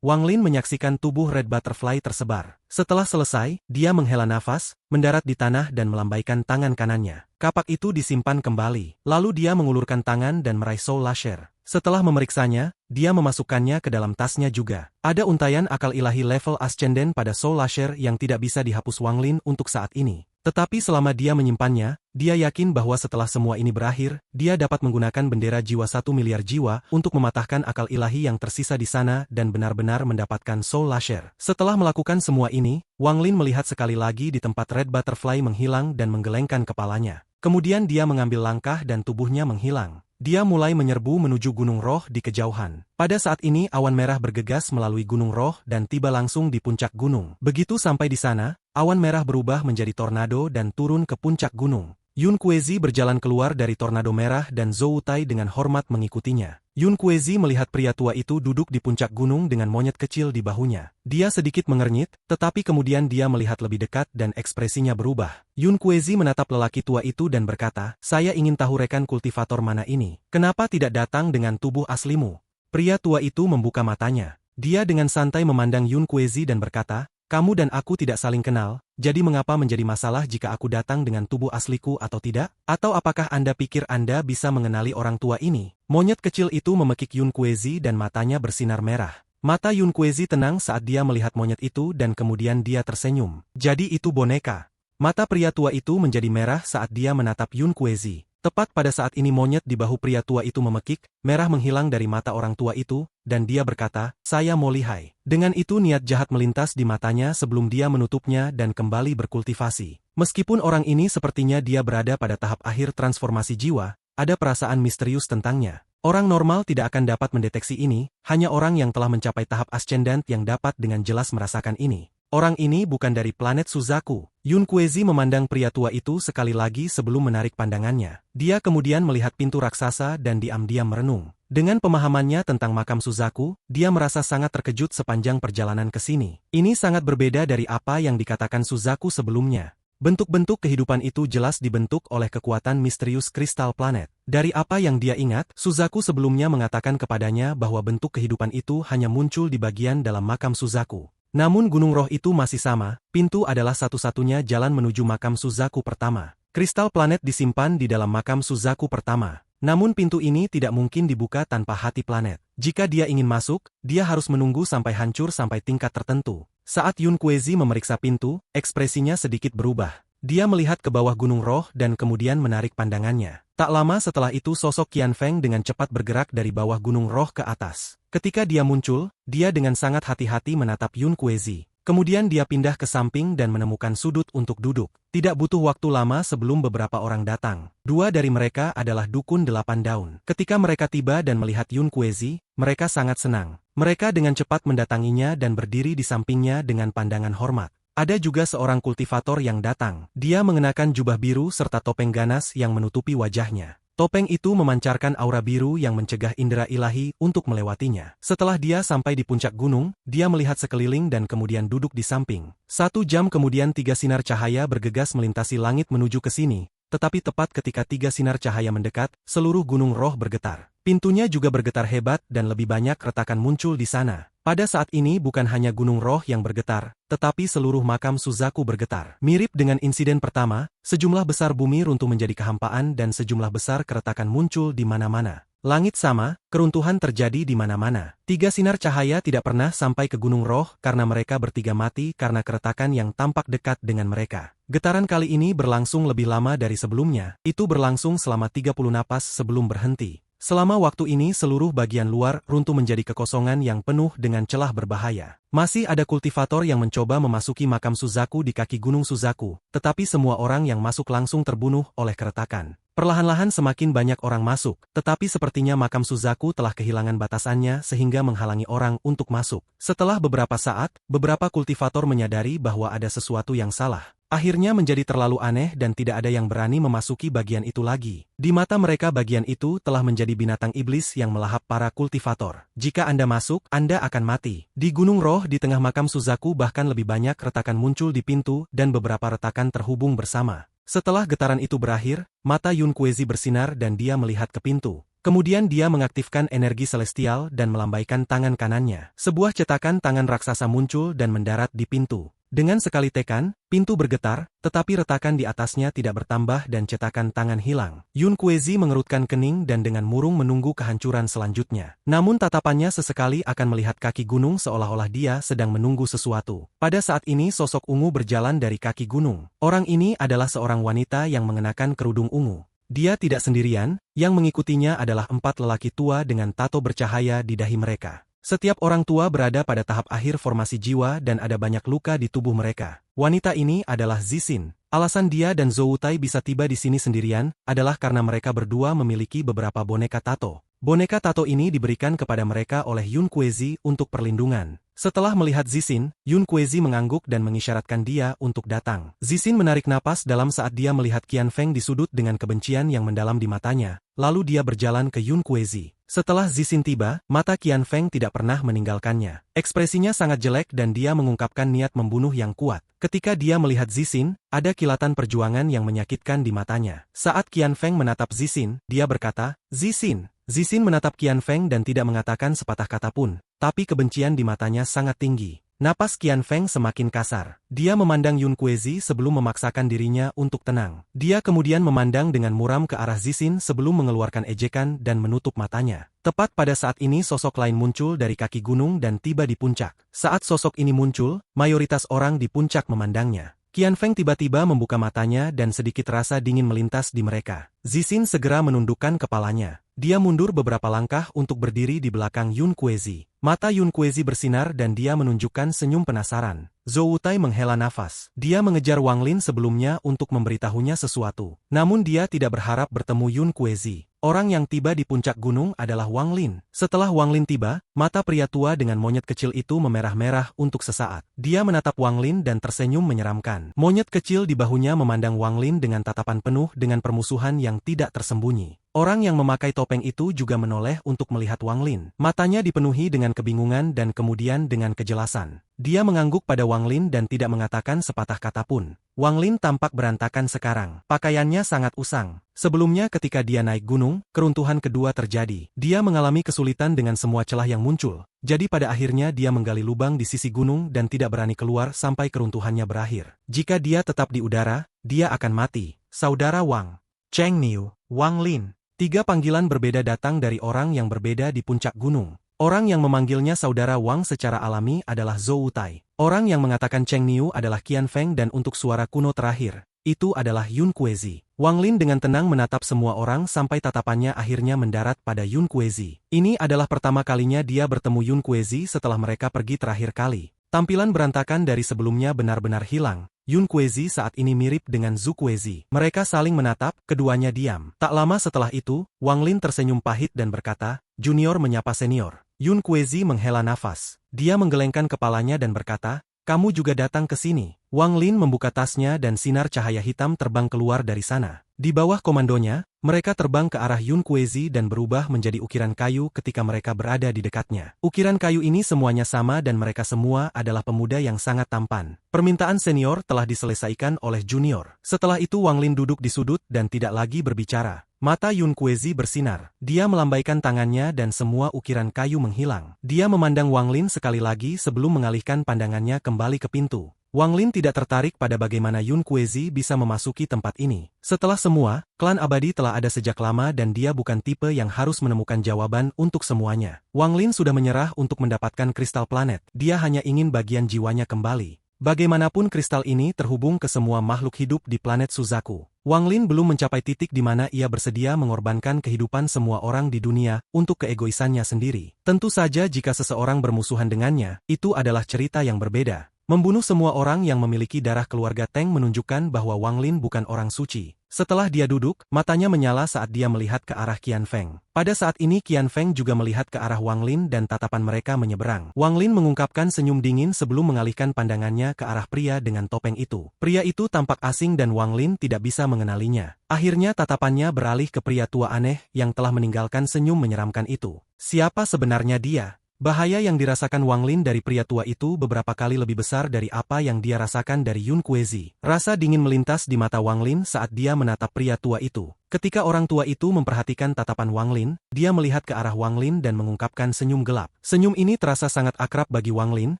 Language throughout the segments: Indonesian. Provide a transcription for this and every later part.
Wang Lin menyaksikan tubuh Red Butterfly tersebar. Setelah selesai, dia menghela nafas, mendarat di tanah dan melambaikan tangan kanannya. Kapak itu disimpan kembali. Lalu dia mengulurkan tangan dan meraih Soul Lasher. Setelah memeriksanya, dia memasukkannya ke dalam tasnya juga. Ada untaian akal ilahi level Ascendant pada Soul Lasher yang tidak bisa dihapus Wang Lin untuk saat ini. Tetapi selama dia menyimpannya, dia yakin bahwa setelah semua ini berakhir, dia dapat menggunakan bendera jiwa 1 miliar jiwa untuk mematahkan akal ilahi yang tersisa di sana dan benar-benar mendapatkan Soul Lasher. Setelah melakukan semua ini, Wang Lin melihat sekali lagi di tempat Red Butterfly menghilang dan menggelengkan kepalanya. Kemudian dia mengambil langkah dan tubuhnya menghilang. Dia mulai menyerbu menuju Gunung Roh di kejauhan. Pada saat ini awan merah bergegas melalui Gunung Roh dan tiba langsung di puncak gunung. Begitu sampai di sana, awan merah berubah menjadi tornado dan turun ke puncak gunung. Yun Kuezi berjalan keluar dari tornado merah dan Zhou Tai dengan hormat mengikutinya. Yun Kuezi melihat pria tua itu duduk di puncak gunung dengan monyet kecil di bahunya. Dia sedikit mengernyit, tetapi kemudian dia melihat lebih dekat dan ekspresinya berubah. Yun Kuezi menatap lelaki tua itu dan berkata, "Saya ingin tahu rekan kultivator mana ini. Kenapa tidak datang dengan tubuh aslimu?" Pria tua itu membuka matanya. Dia dengan santai memandang Yun Kuezi dan berkata, "Kamu dan aku tidak saling kenal, jadi mengapa menjadi masalah jika aku datang dengan tubuh asliku atau tidak? Atau apakah Anda pikir Anda bisa mengenali orang tua ini?" Monyet kecil itu memekik Yun Kuezi dan matanya bersinar merah. Mata Yun Kuezi tenang saat dia melihat monyet itu dan kemudian dia tersenyum. Jadi itu boneka. Mata pria tua itu menjadi merah saat dia menatap Yun Kuezi. Tepat pada saat ini monyet di bahu pria tua itu memekik, merah menghilang dari mata orang tua itu, dan dia berkata, "Saya mau lihai." Dengan itu niat jahat melintas di matanya sebelum dia menutupnya dan kembali berkultivasi. Meskipun orang ini sepertinya dia berada pada tahap akhir transformasi jiwa, ada perasaan misterius tentangnya. Orang normal tidak akan dapat mendeteksi ini, hanya orang yang telah mencapai tahap Ascendant yang dapat dengan jelas merasakan ini. Orang ini bukan dari planet Suzaku. Yun Kuezi memandang pria tua itu sekali lagi sebelum menarik pandangannya. Dia kemudian melihat pintu raksasa dan diam-diam merenung. Dengan pemahamannya tentang makam Suzaku, dia merasa sangat terkejut sepanjang perjalanan ke sini. Ini sangat berbeda dari apa yang dikatakan Suzaku sebelumnya. Bentuk-bentuk kehidupan itu jelas dibentuk oleh kekuatan misterius kristal planet. Dari apa yang dia ingat, Suzaku sebelumnya mengatakan kepadanya bahwa bentuk kehidupan itu hanya muncul di bagian dalam makam Suzaku. Namun Gunung Roh itu masih sama, pintu adalah satu-satunya jalan menuju makam Suzaku pertama. Kristal planet disimpan di dalam makam Suzaku pertama. Namun pintu ini tidak mungkin dibuka tanpa hati planet. Jika dia ingin masuk, dia harus menunggu sampai hancur sampai tingkat tertentu. Saat Yun Kuezi memeriksa pintu, ekspresinya sedikit berubah. Dia melihat ke bawah Gunung Roh dan kemudian menarik pandangannya. Tak lama setelah itu sosok Qian Feng dengan cepat bergerak dari bawah Gunung Roh ke atas. Ketika dia muncul, dia dengan sangat hati-hati menatap Yun Kuezi. Kemudian dia pindah ke samping dan menemukan sudut untuk duduk. Tidak butuh waktu lama sebelum beberapa orang datang. Dua dari mereka adalah Dukun 8 Daun. Ketika mereka tiba dan melihat Yun Kuezi, mereka sangat senang. Mereka dengan cepat mendatanginya dan berdiri di sampingnya dengan pandangan hormat. Ada juga seorang kultivator yang datang. Dia mengenakan jubah biru serta topeng ganas yang menutupi wajahnya. Topeng itu memancarkan aura biru yang mencegah indera ilahi untuk melewatinya. Setelah dia sampai di puncak gunung, dia melihat sekeliling dan kemudian duduk di samping. 1 jam kemudian 3 sinar cahaya bergegas melintasi langit menuju ke sini, tetapi tepat ketika 3 sinar cahaya mendekat, seluruh Gunung Roh bergetar. Pintunya juga bergetar hebat dan lebih banyak retakan muncul di sana. Pada saat ini bukan hanya Gunung Roh yang bergetar, tetapi seluruh makam Suzaku bergetar. Mirip dengan insiden pertama, sejumlah besar bumi runtuh menjadi kehampaan dan sejumlah besar keretakan muncul di mana-mana. Langit sama, keruntuhan terjadi di mana-mana. 3 sinar cahaya tidak pernah sampai ke Gunung Roh karena mereka bertiga mati karena keretakan yang tampak dekat dengan mereka. Getaran kali ini berlangsung lebih lama dari sebelumnya, itu berlangsung selama 30 napas sebelum berhenti. Selama waktu ini seluruh bagian luar runtuh menjadi kekosongan yang penuh dengan celah berbahaya. Masih ada kultivator yang mencoba memasuki makam Suzaku di kaki Gunung Suzaku, tetapi semua orang yang masuk langsung terbunuh oleh keretakan. Perlahan-lahan semakin banyak orang masuk, tetapi sepertinya makam Suzaku telah kehilangan batasannya sehingga menghalangi orang untuk masuk. Setelah beberapa saat, beberapa kultivator menyadari bahwa ada sesuatu yang salah. Akhirnya menjadi terlalu aneh dan tidak ada yang berani memasuki bagian itu lagi. Di mata mereka bagian itu telah menjadi binatang iblis yang melahap para kultivator. Jika Anda masuk, Anda akan mati. Di Gunung Roh di tengah makam Suzaku bahkan lebih banyak retakan muncul di pintu dan beberapa retakan terhubung bersama. Setelah getaran itu berakhir, mata Yun Kuezi bersinar dan dia melihat ke pintu. Kemudian dia mengaktifkan energi celestial dan melambaikan tangan kanannya. Sebuah cetakan tangan raksasa muncul dan mendarat di pintu. Dengan sekali tekan, pintu bergetar, tetapi retakan di atasnya tidak bertambah dan cetakan tangan hilang. Yun Kuezi mengerutkan kening dan dengan murung menunggu kehancuran selanjutnya. Namun tatapannya sesekali akan melihat kaki gunung seolah-olah dia sedang menunggu sesuatu. Pada saat ini sosok ungu berjalan dari kaki gunung. Orang ini adalah seorang wanita yang mengenakan kerudung ungu. Dia tidak sendirian, yang mengikutinya adalah 4 lelaki tua dengan tato bercahaya di dahi mereka. Setiap orang tua berada pada tahap akhir formasi jiwa dan ada banyak luka di tubuh mereka. Wanita ini adalah Zixin. Alasan dia dan Zhou Tai bisa tiba di sini sendirian adalah karena mereka berdua memiliki beberapa boneka tato. Boneka tato ini diberikan kepada mereka oleh Yun Kuezi untuk perlindungan. Setelah melihat Zixin, Yun Kuezi mengangguk dan mengisyaratkan dia untuk datang. Zixin menarik napas dalam saat dia melihat Qian Feng di sudut dengan kebencian yang mendalam di matanya, lalu dia berjalan ke Yun Kuezi. Setelah Zixin tiba, mata Qian Feng tidak pernah meninggalkannya. Ekspresinya sangat jelek dan dia mengungkapkan niat membunuh yang kuat. Ketika dia melihat Zixin, ada kilatan perjuangan yang menyakitkan di matanya. Saat Qian Feng menatap Zixin, dia berkata, "Zixin." Zixin menatap Qian Feng dan tidak mengatakan sepatah kata pun, tapi kebencian di matanya sangat tinggi. Napas Qian Feng semakin kasar. Dia memandang Yun Kuezi sebelum memaksakan dirinya untuk tenang. Dia kemudian memandang dengan muram ke arah Zixin sebelum mengeluarkan ejekan dan menutup matanya. Tepat pada saat ini sosok lain muncul dari kaki gunung dan tiba di puncak. Saat sosok ini muncul, mayoritas orang di puncak memandangnya. Qian Feng tiba-tiba membuka matanya dan sedikit rasa dingin melintas di mereka. Zixin segera menundukkan kepalanya. Dia mundur beberapa langkah untuk berdiri di belakang Yun Kuezi. Mata Yun Kuezi bersinar dan dia menunjukkan senyum penasaran. Zhou Tai menghela nafas. Dia mengejar Wang Lin sebelumnya untuk memberitahunya sesuatu. Namun dia tidak berharap bertemu Yun Kuezi. Orang yang tiba di puncak gunung adalah Wang Lin. Setelah Wang Lin tiba, mata pria tua dengan monyet kecil itu memerah-merah untuk sesaat. Dia menatap Wang Lin dan tersenyum menyeramkan. Monyet kecil di bahunya memandang Wang Lin dengan tatapan penuh dengan permusuhan yang tidak tersembunyi. Orang yang memakai topeng itu juga menoleh untuk melihat Wang Lin. Matanya dipenuhi dengan kebingungan dan kemudian dengan kejelasan. Dia mengangguk pada Wang Lin dan tidak mengatakan sepatah kata pun. Wang Lin tampak berantakan sekarang. Pakaiannya sangat usang. Sebelumnya ketika dia naik gunung, keruntuhan kedua terjadi. Dia mengalami kesulitan dengan semua celah yang muncul. Jadi pada akhirnya dia menggali lubang di sisi gunung dan tidak berani keluar sampai keruntuhannya berakhir. Jika dia tetap di udara, dia akan mati. Saudara Wang. Cheng Niu, Wang Lin. 3 panggilan berbeda datang dari orang yang berbeda di puncak gunung. Orang yang memanggilnya saudara Wang secara alami adalah Zhou Tai. Orang yang mengatakan Cheng Niu adalah Qian Feng dan untuk suara kuno terakhir, itu adalah Yun Kuezi. Wang Lin dengan tenang menatap semua orang sampai tatapannya akhirnya mendarat pada Yun Kuezi. Ini adalah pertama kalinya dia bertemu Yun Kuezi setelah mereka pergi terakhir kali. Tampilan berantakan dari sebelumnya benar-benar hilang. Yun Kuezi saat ini mirip dengan Zhu Kuezi. Mereka saling menatap, keduanya diam. Tak lama setelah itu, Wang Lin tersenyum pahit dan berkata, "Junior menyapa senior." Yun Kuezi menghela nafas. Dia menggelengkan kepalanya dan berkata, "Kamu juga datang ke sini." Wang Lin membuka tasnya dan sinar cahaya hitam terbang keluar dari sana. Di bawah komandonya, mereka terbang ke arah Yun Kuezi dan berubah menjadi ukiran kayu ketika mereka berada di dekatnya. Ukiran kayu ini semuanya sama dan mereka semua adalah pemuda yang sangat tampan. Permintaan senior telah diselesaikan oleh junior. Setelah itu Wang Lin duduk di sudut dan tidak lagi berbicara. Mata Yun Kuezi bersinar. Dia melambaikan tangannya dan semua ukiran kayu menghilang. Dia memandang Wang Lin sekali lagi sebelum mengalihkan pandangannya kembali ke pintu. Wang Lin tidak tertarik pada bagaimana Yun Kuezi bisa memasuki tempat ini. Setelah semua, klan abadi telah ada sejak lama dan dia bukan tipe yang harus menemukan jawaban untuk semuanya. Wang Lin sudah menyerah untuk mendapatkan kristal planet. Dia hanya ingin bagian jiwanya kembali. Bagaimanapun kristal ini terhubung ke semua makhluk hidup di planet Suzaku. Wang Lin belum mencapai titik di mana ia bersedia mengorbankan kehidupan semua orang di dunia untuk keegoisannya sendiri. Tentu saja jika seseorang bermusuhan dengannya, itu adalah cerita yang berbeda. Membunuh semua orang yang memiliki darah keluarga Teng menunjukkan bahwa Wang Lin bukan orang suci. Setelah dia duduk, matanya menyala saat dia melihat ke arah Qian Feng. Pada saat ini Qian Feng juga melihat ke arah Wang Lin dan tatapan mereka menyeberang. Wang Lin mengungkapkan senyum dingin sebelum mengalihkan pandangannya ke arah pria dengan topeng itu. Pria itu tampak asing dan Wang Lin tidak bisa mengenalinya. Akhirnya tatapannya beralih ke pria tua aneh yang telah meninggalkan senyum menyeramkan itu. Siapa sebenarnya dia? Bahaya yang dirasakan Wang Lin dari pria tua itu beberapa kali lebih besar dari apa yang dia rasakan dari Yun Kuezi. Rasa dingin melintas di mata Wang Lin saat dia menatap pria tua itu. Ketika orang tua itu memperhatikan tatapan Wang Lin, dia melihat ke arah Wang Lin dan mengungkapkan senyum gelap. Senyum ini terasa sangat akrab bagi Wang Lin,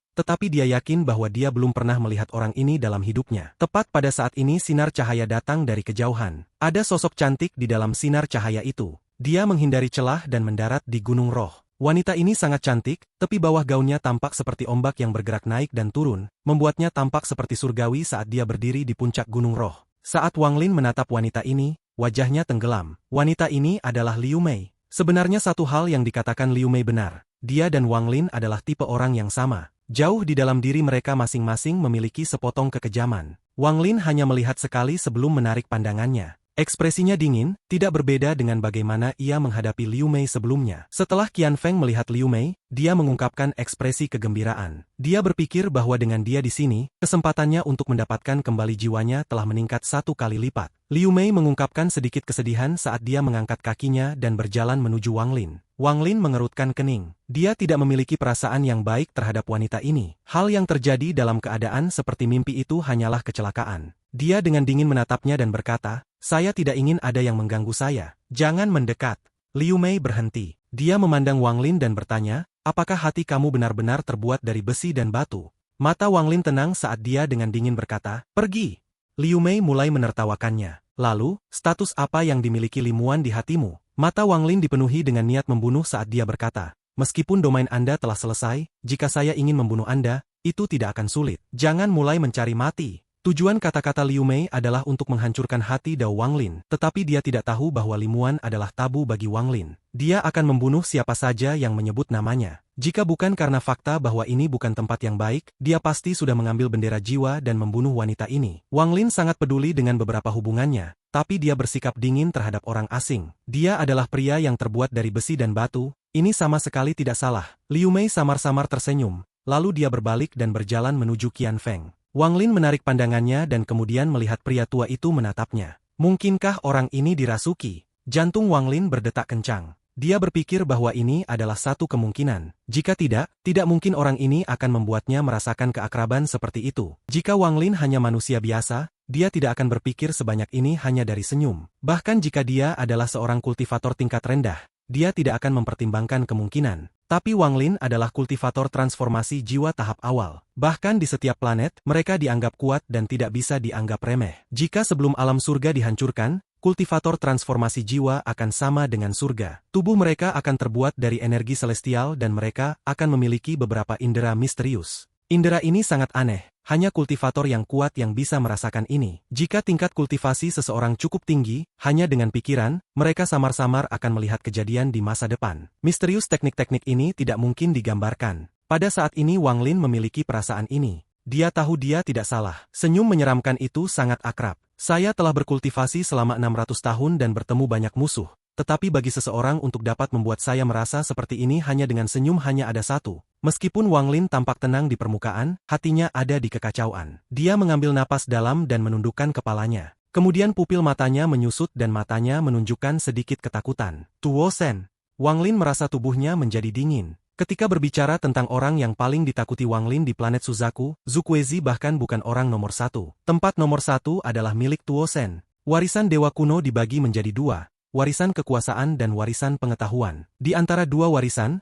tetapi dia yakin bahwa dia belum pernah melihat orang ini dalam hidupnya. Tepat pada saat ini sinar cahaya datang dari kejauhan. Ada sosok cantik di dalam sinar cahaya itu. Dia menghindari celah dan mendarat di Gunung Roh. Wanita ini sangat cantik, tepi bawah gaunnya tampak seperti ombak yang bergerak naik dan turun, membuatnya tampak seperti surgawi saat dia berdiri di puncak Gunung Roh. Saat Wang Lin menatap wanita ini, wajahnya tenggelam. Wanita ini adalah Liu Mei. Sebenarnya satu hal yang dikatakan Liu Mei benar. Dia dan Wang Lin adalah tipe orang yang sama. Jauh di dalam diri mereka masing-masing memiliki sepotong kekejaman. Wang Lin hanya melihat sekali sebelum menarik pandangannya. Ekspresinya dingin, tidak berbeda dengan bagaimana ia menghadapi Liu Mei sebelumnya. Setelah Qian Feng melihat Liu Mei, dia mengungkapkan ekspresi kegembiraan. Dia berpikir bahwa dengan dia di sini, kesempatannya untuk mendapatkan kembali jiwanya telah meningkat 1 kali lipat. Liu Mei mengungkapkan sedikit kesedihan saat dia mengangkat kakinya dan berjalan menuju Wang Lin. Wang Lin mengerutkan kening. Dia tidak memiliki perasaan yang baik terhadap wanita ini. Hal yang terjadi dalam keadaan seperti mimpi itu hanyalah kecelakaan. Dia dengan dingin menatapnya dan berkata, "Saya tidak ingin ada yang mengganggu saya. Jangan mendekat." Liu Mei berhenti. Dia memandang Wang Lin dan bertanya, "Apakah hati kamu benar-benar terbuat dari besi dan batu?" Mata Wang Lin tenang saat dia dengan dingin berkata, "Pergi." Liu Mei mulai menertawakannya. "Lalu, status apa yang dimiliki Limuan di hatimu?" Mata Wang Lin dipenuhi dengan niat membunuh saat dia berkata, "Meskipun domain Anda telah selesai, jika saya ingin membunuh Anda, itu tidak akan sulit. Jangan mulai mencari mati." Tujuan kata-kata Liu Mei adalah untuk menghancurkan hati Dao Wang Lin, tetapi dia tidak tahu bahwa Limuan adalah tabu bagi Wang Lin. Dia akan membunuh siapa saja yang menyebut namanya. Jika bukan karena fakta bahwa ini bukan tempat yang baik, dia pasti sudah mengambil bendera jiwa dan membunuh wanita ini. Wang Lin sangat peduli dengan beberapa hubungannya, tapi dia bersikap dingin terhadap orang asing. Dia adalah pria yang terbuat dari besi dan batu, ini sama sekali tidak salah. Liu Mei samar-samar tersenyum, lalu dia berbalik dan berjalan menuju Qian Feng. Wang Lin menarik pandangannya dan kemudian melihat pria tua itu menatapnya. Mungkinkah orang ini dirasuki? Jantung Wang Lin berdetak kencang. Dia berpikir bahwa ini adalah satu kemungkinan. Jika tidak mungkin orang ini akan membuatnya merasakan keakraban seperti itu. Jika Wang Lin hanya manusia biasa, dia tidak akan berpikir sebanyak ini hanya dari senyum. Bahkan jika dia adalah seorang kultivator tingkat rendah, dia tidak akan mempertimbangkan kemungkinan. Tapi Wang Lin adalah kultivator transformasi jiwa tahap awal. Bahkan di setiap planet, mereka dianggap kuat dan tidak bisa dianggap remeh. Jika sebelum alam surga dihancurkan, kultivator transformasi jiwa akan sama dengan surga. Tubuh mereka akan terbuat dari energi celestial dan mereka akan memiliki beberapa indera misterius. Indera ini sangat aneh. Hanya kultivator yang kuat yang bisa merasakan ini. Jika tingkat kultivasi seseorang cukup tinggi, hanya dengan pikiran, mereka samar-samar akan melihat kejadian di masa depan. Misterius teknik-teknik ini tidak mungkin digambarkan. Pada saat ini Wang Lin memiliki perasaan ini. Dia tahu dia tidak salah. Senyum menyeramkan itu sangat akrab. Saya telah berkultivasi selama 600 tahun dan bertemu banyak musuh. Tetapi bagi seseorang untuk dapat membuat saya merasa seperti ini hanya dengan senyum hanya ada satu. Meskipun Wang Lin tampak tenang di permukaan, hatinya ada di kekacauan. Dia mengambil napas dalam dan menundukkan kepalanya. Kemudian pupil matanya menyusut dan matanya menunjukkan sedikit ketakutan. Tuo Sen. Wang Lin merasa tubuhnya menjadi dingin. Ketika berbicara tentang orang yang paling ditakuti Wang Lin di planet Suzaku, Zhu Kuezi bahkan bukan orang nomor 1. Tempat nomor 1 adalah milik Tuo Sen. Warisan dewa kuno dibagi menjadi 2. Warisan kekuasaan dan warisan pengetahuan. Di antara dua warisan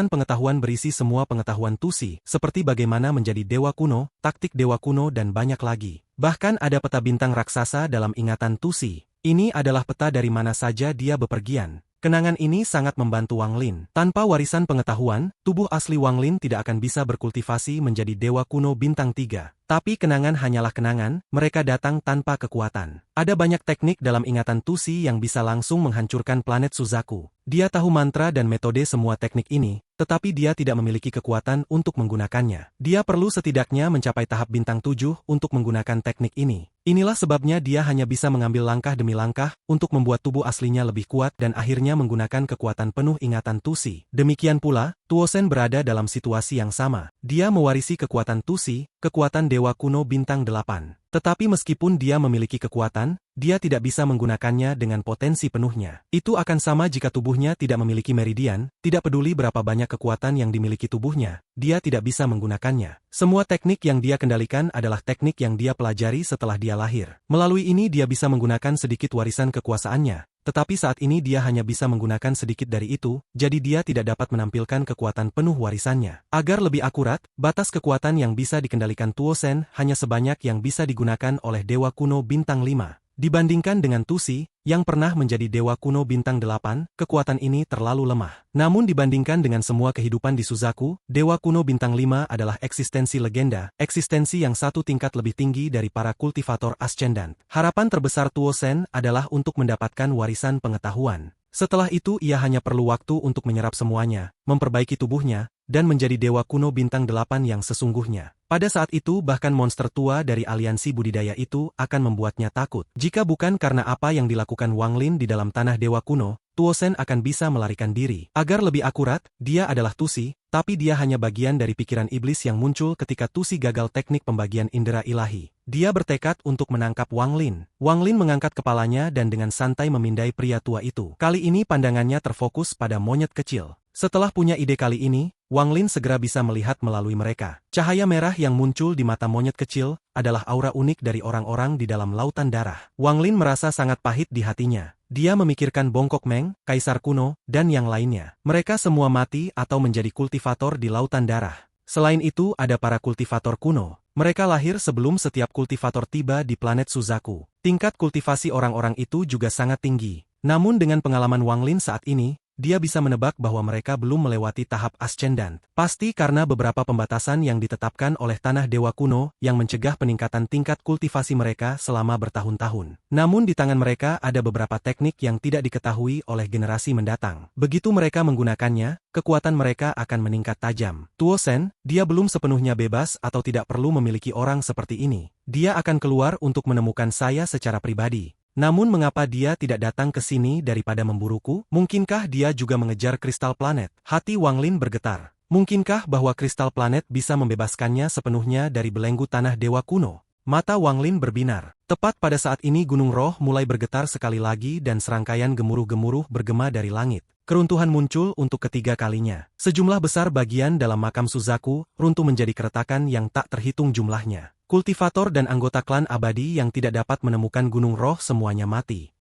pengetahuan berisi semua pengetahuan Tusi, seperti bagaimana menjadi dewa kuno, taktik dewa kuno dan banyak lagi. Bahkan ada peta bintang raksasa dalam ingatan Tusi. Ini adalah peta dari mana saja dia bepergian. Kenangan ini sangat membantu Wang Lin. Tanpa warisan pengetahuan, tubuh asli Wang Lin tidak akan bisa berkultivasi menjadi dewa kuno bintang 3. Tapi kenangan hanyalah kenangan, mereka datang tanpa kekuatan. Ada banyak teknik dalam ingatan Tusi yang bisa langsung menghancurkan planet Suzaku. Dia tahu mantra dan metode semua teknik ini, tetapi dia tidak memiliki kekuatan untuk menggunakannya. Dia perlu setidaknya mencapai tahap bintang 7 untuk menggunakan teknik ini. Inilah sebabnya dia hanya bisa mengambil langkah demi langkah untuk membuat tubuh aslinya lebih kuat dan akhirnya menggunakan kekuatan penuh ingatan Tusi. Demikian pula, Tuo Sen berada dalam situasi yang sama. Dia mewarisi kekuatan Tusi, kekuatan dewa kuno bintang 8. Tetapi meskipun dia memiliki kekuatan, dia tidak bisa menggunakannya dengan potensi penuhnya. Itu akan sama jika tubuhnya tidak memiliki meridian, tidak peduli berapa banyak kekuatan yang dimiliki tubuhnya, dia tidak bisa menggunakannya. Semua teknik yang dia kendalikan adalah teknik yang dia pelajari setelah dia lahir. Melalui ini dia bisa menggunakan sedikit warisan kekuasaannya. Tetapi saat ini dia hanya bisa menggunakan sedikit dari itu, jadi dia tidak dapat menampilkan kekuatan penuh warisannya. Agar lebih akurat, batas kekuatan yang bisa dikendalikan Tuo Sen hanya sebanyak yang bisa digunakan oleh Dewa Kuno Bintang 5. Dibandingkan dengan Tusi, yang pernah menjadi Dewa Kuno Bintang 8, kekuatan ini terlalu lemah. Namun dibandingkan dengan semua kehidupan di Suzaku, Dewa Kuno Bintang 5 adalah eksistensi legenda, eksistensi yang satu tingkat lebih tinggi dari para kultivator ascendant. Harapan terbesar Tuo Sen adalah untuk mendapatkan warisan pengetahuan. Setelah itu ia hanya perlu waktu untuk menyerap semuanya, memperbaiki tubuhnya, dan menjadi Dewa Kuno Bintang 8 yang sesungguhnya. Pada saat itu bahkan monster tua dari aliansi budidaya itu akan membuatnya takut. Jika bukan karena apa yang dilakukan Wang Lin di dalam tanah Dewa Kuno, Tuo Sen akan bisa melarikan diri. Agar lebih akurat, dia adalah Tusi, tapi dia hanya bagian dari pikiran iblis yang muncul ketika Tusi gagal teknik pembagian indera ilahi. Dia bertekad untuk menangkap Wang Lin. Wang Lin mengangkat kepalanya dan dengan santai memindai pria tua itu. Kali ini pandangannya terfokus pada monyet kecil. Setelah punya ide kali ini, Wang Lin segera bisa melihat melalui mereka. Cahaya merah yang muncul di mata monyet kecil adalah aura unik dari orang-orang di dalam lautan darah. Wang Lin merasa sangat pahit di hatinya. Dia memikirkan Bongkok Meng, Kaisar Kuno, dan yang lainnya. Mereka semua mati atau menjadi kultivator di lautan darah. Selain itu ada para kultivator kuno. Mereka lahir sebelum setiap kultivator tiba di planet Suzaku. Tingkat kultivasi orang-orang itu juga sangat tinggi. Namun dengan pengalaman Wang Lin saat ini, dia bisa menebak bahwa mereka belum melewati tahap ascendant. Pasti karena beberapa pembatasan yang ditetapkan oleh tanah Dewa Kuno yang mencegah peningkatan tingkat kultivasi mereka selama bertahun-tahun. Namun di tangan mereka ada beberapa teknik yang tidak diketahui oleh generasi mendatang. Begitu mereka menggunakannya, kekuatan mereka akan meningkat tajam. Tuo Sen, dia belum sepenuhnya bebas atau tidak perlu memiliki orang seperti ini. Dia akan keluar untuk menemukan saya secara pribadi. Namun mengapa dia tidak datang ke sini daripada memburuku? Mungkinkah dia juga mengejar kristal planet? Hati Wang Lin bergetar. Mungkinkah bahwa kristal planet bisa membebaskannya sepenuhnya dari belenggu tanah Dewa Kuno? Mata Wang Lin berbinar. Tepat pada saat ini Gunung Roh mulai bergetar sekali lagi dan serangkaian gemuruh-gemuruh bergema dari langit. Keruntuhan muncul untuk ketiga kalinya. Sejumlah besar bagian dalam makam Suzaku runtuh menjadi keretakan yang tak terhitung jumlahnya. Kultivator dan anggota klan abadi yang tidak dapat menemukan Gunung Roh semuanya mati.